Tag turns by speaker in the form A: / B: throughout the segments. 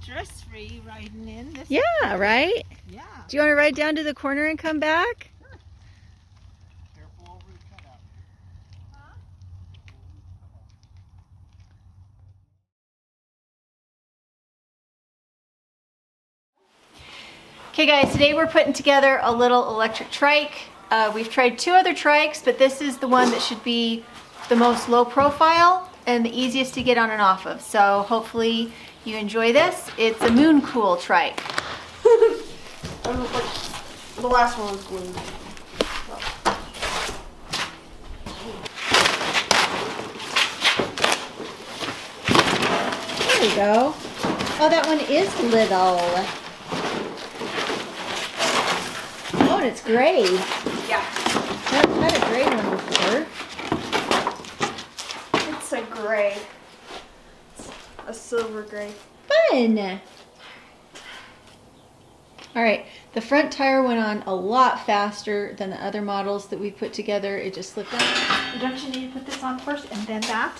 A: stress-free riding in this.
B: Yeah, right?
A: Yeah.
B: Do you want to ride down to the corner and come back?
A: Sure.
C: Careful over the cutout.
A: Huh?
B: Okay guys, today we're putting together a little electric trike. We've tried 2 other trikes, but this is the one that should be the most low profile and the easiest to get on and off of. So hopefully you enjoy this. It's a Mooncool trike.
D: The last one was glued.
B: There we go. Oh, that one is little. Oh, and it's gray.
D: Yeah.
B: I've had a gray one before.
D: It's a gray. It's a silver gray.
B: Fun! Alright, the front tire went on a lot faster than the other models that we put together. It just slipped out.
D: Don't you need to put this on first and then that?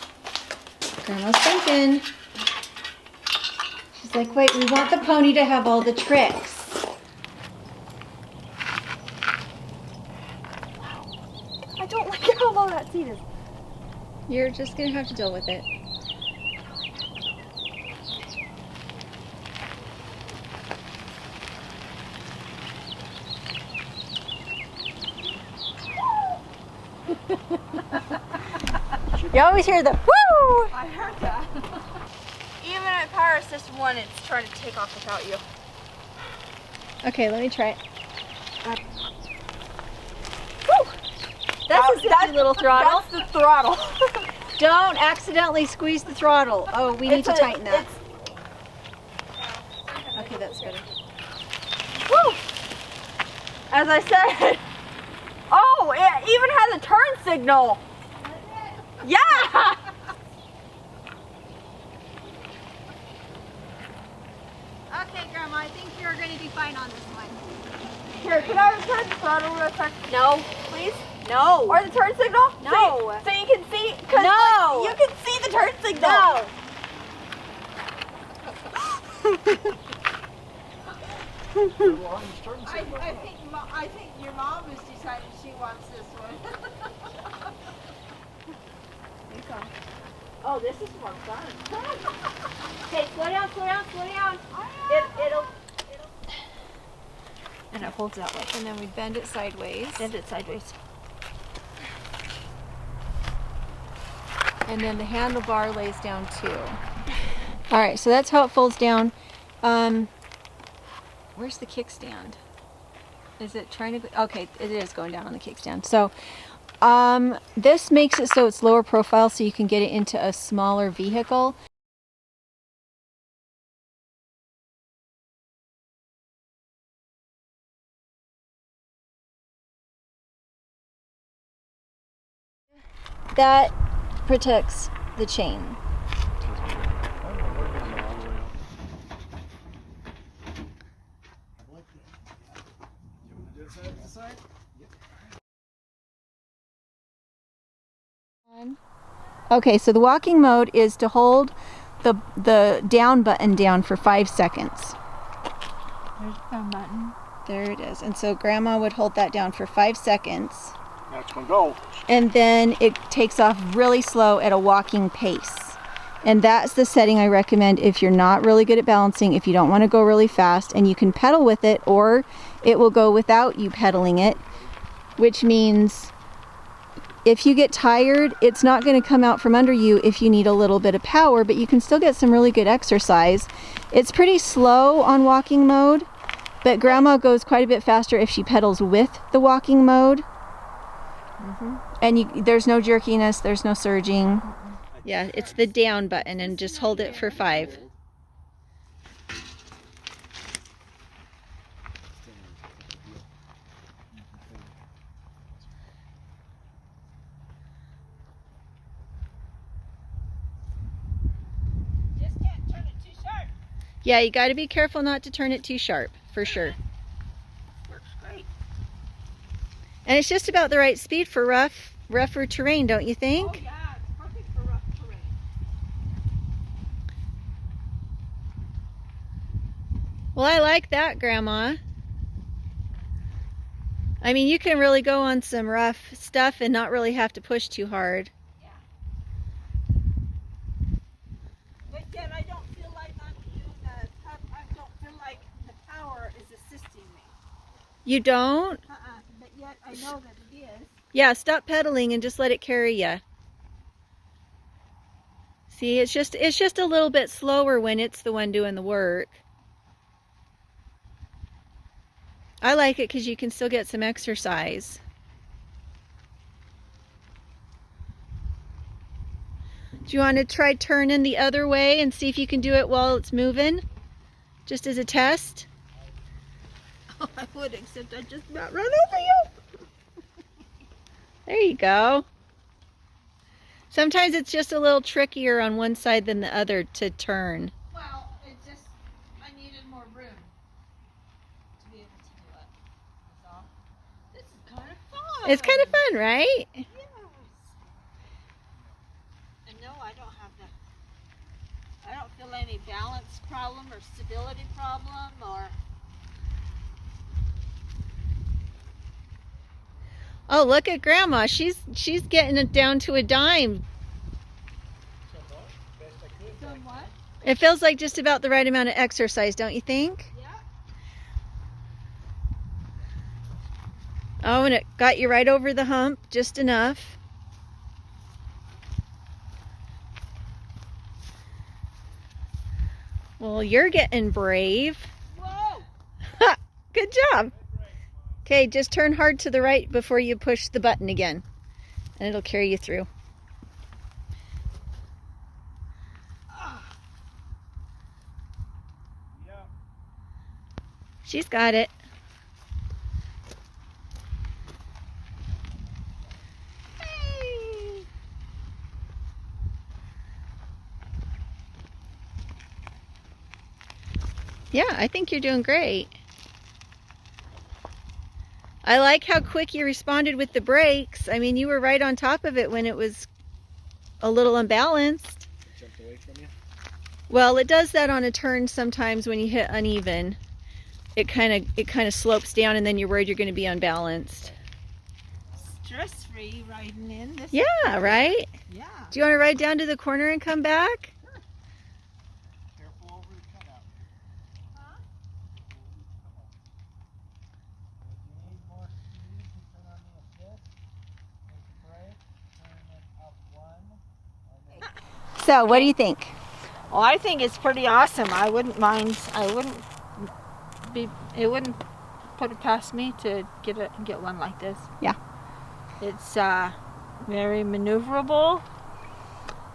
B: Grandma's thinking. She's like, wait, we want the pony to have all the tricks.
D: I don't like how low that seat is.
B: You're just gonna have to deal with it. You always hear the woo!
D: I heard that. Even at Power Assist 1, it's trying to take off without you.
B: Okay, let me try it.
D: Woo!
B: That's a zippy little throttle.
D: That's the throttle.
B: Don't accidentally squeeze the throttle. Oh, we need to tighten that. Okay, that's better.
D: Woo! As I said. Oh, it even has a turn signal. Yeah!
B: Okay, Grandma, I think you're going to be fine on this one.
D: Here, can I return the throttle real quick?
B: No.
D: Please?
B: No.
D: Or the turn signal?
B: No.
D: So you can see? 'Cause,
B: No.
D: like, you can see the turn signal.
B: No.
A: I think your mom has decided she wants this one.
D: Oh, this is more fun.
B: Okay, slow down, slow down, slow down. It'll.
D: And it holds that way.
B: And then we bend it sideways.
D: Bend it sideways.
B: And then the handlebar lays down too. All right, so that's how it folds down. Where's the kickstand? Is it trying to go? Okay, it is going down on the kickstand. So this makes it so it's lower profile so you can get it into a smaller vehicle. That protects the chain. Okay, so the walking mode is to hold the down button down for 5 seconds.
D: There's the down button.
B: There it is. And so Grandma would hold that down for 5 seconds.
C: That's gonna go.
B: And then it takes off really slow at a walking pace. And that's the setting I recommend if you're not really good at balancing, if you don't want to go really fast, and you can pedal with it, or it will go without you pedaling it, which means if you get tired, it's not going to come out from under you if you need a little bit of power, but you can still get some really good exercise. It's pretty slow on walking mode, but Grandma goes quite a bit faster if she pedals with the walking mode. And there's no jerkiness, there's no surging. Yeah, it's the down button, and just hold it for 5.
A: Just can't turn it too sharp.
B: Yeah, you got to be careful not to turn it too sharp, for sure.
A: Works great.
B: And it's just about the right speed for rougher terrain, don't you think?
A: Oh yeah, it's perfect for rough terrain.
B: Well, I like that, Grandma. I mean, you can really go on some rough stuff and not really have to push too hard.
A: Yeah. But yet I don't feel like I'm doing I don't feel like the power is assisting me.
B: You don't?
A: But yet I know that it is.
B: Yeah, stop pedaling and just let it carry you. See, it's just a little bit slower when it's the one doing the work. I like it because you can still get some exercise. Do you want to try turning the other way and see if you can do it while it's moving? Just as a test?
A: Oh, I would, except I just about run over you.
B: There you go. Sometimes it's just a little trickier on one side than the other to turn.
A: Well, I needed more room to be able to do it. That's all. This is kind of fun.
B: It's kind of fun, right?
A: Yes. And no, I don't feel any balance problem or stability problem or.
B: Oh, look at Grandma. She's getting it down to a dime.
A: Somewhat.
B: It feels like just about the right amount of exercise, don't you think?
A: Yeah.
B: Oh, and it got you right over the hump, just enough. Well, you're getting brave.
A: Whoa.
B: Ha! Good job. Okay, just turn hard to the right before you push the button again, and it'll carry you through.
C: Yeah.
B: She's got it.
A: Hey.
B: Yeah, I think you're doing great. I like how quick you responded with the brakes. I mean, you were right on top of it when it was a little unbalanced.
C: It jumped away from you?
B: Well, it does that on a turn sometimes when you hit uneven. It kind of slopes down and then you're worried you're going to be unbalanced.
A: Stress-free riding in this.
B: Yeah, right?
A: Yeah.
B: Do you want to ride down to the corner and come back?
C: Careful over the cutout.
A: Huh?
C: If you need more speed, you turn on the assist, take the brake, turn it up one, and then
B: So, what do you think?
A: Well, I think it's pretty awesome. I wouldn't mind. It wouldn't put it past me to get one like this.
B: Yeah.
A: It's very maneuverable.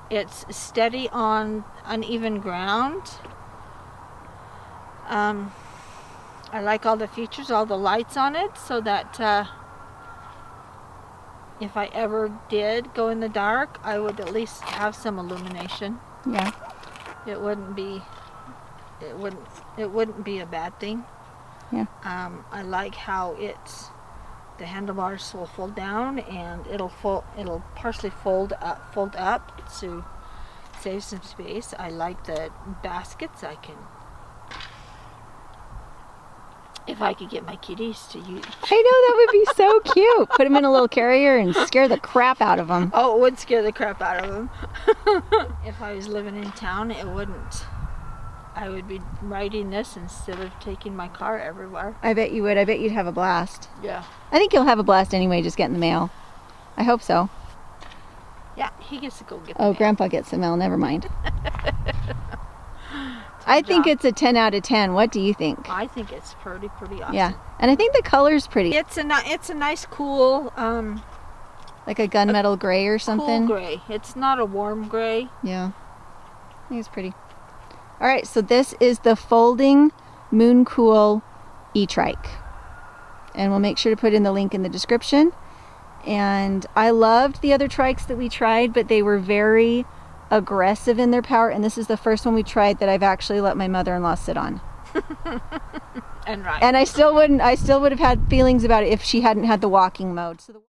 A: It's steady on uneven ground. I like all the features, all the lights on it, so that if I ever did go in the dark, I would at least have some illumination.
B: Yeah.
A: It wouldn't be a bad thing.
B: Yeah.
A: I like how the handlebars will fold down and it'll partially fold up to save some space. I like the baskets. If I could get my kitties to use.
B: I know, that would be so cute. Put them in a little carrier and scare the crap out of them.
A: Oh, it would scare the crap out of them. If I was living in town, it wouldn't. I would be riding this instead of taking my car everywhere.
B: I bet you would. I bet you'd have a blast.
A: Yeah.
B: I think you'll have a blast anyway, just getting the mail. I hope so.
A: Yeah, he gets to go get the
B: Oh,
A: mail.
B: Grandpa gets the mail. Never mind. I think it's a 10 out of 10. What do you think?
A: I think it's pretty awesome.
B: Yeah. And I think the color's pretty.
A: It's a nice cool
B: Like a gunmetal gray or something.
A: cool gray. It's not a warm gray.
B: Yeah. I think it's pretty. All right, so this is the folding Mooncool eTrike. And we'll make sure to put in the link in the description. And I loved the other trikes that we tried, but they were very aggressive in their power, and this is the first one we tried that I've actually let my mother-in-law sit on.
A: And right.
B: And I still would have had feelings about it if she hadn't had the walking mode. So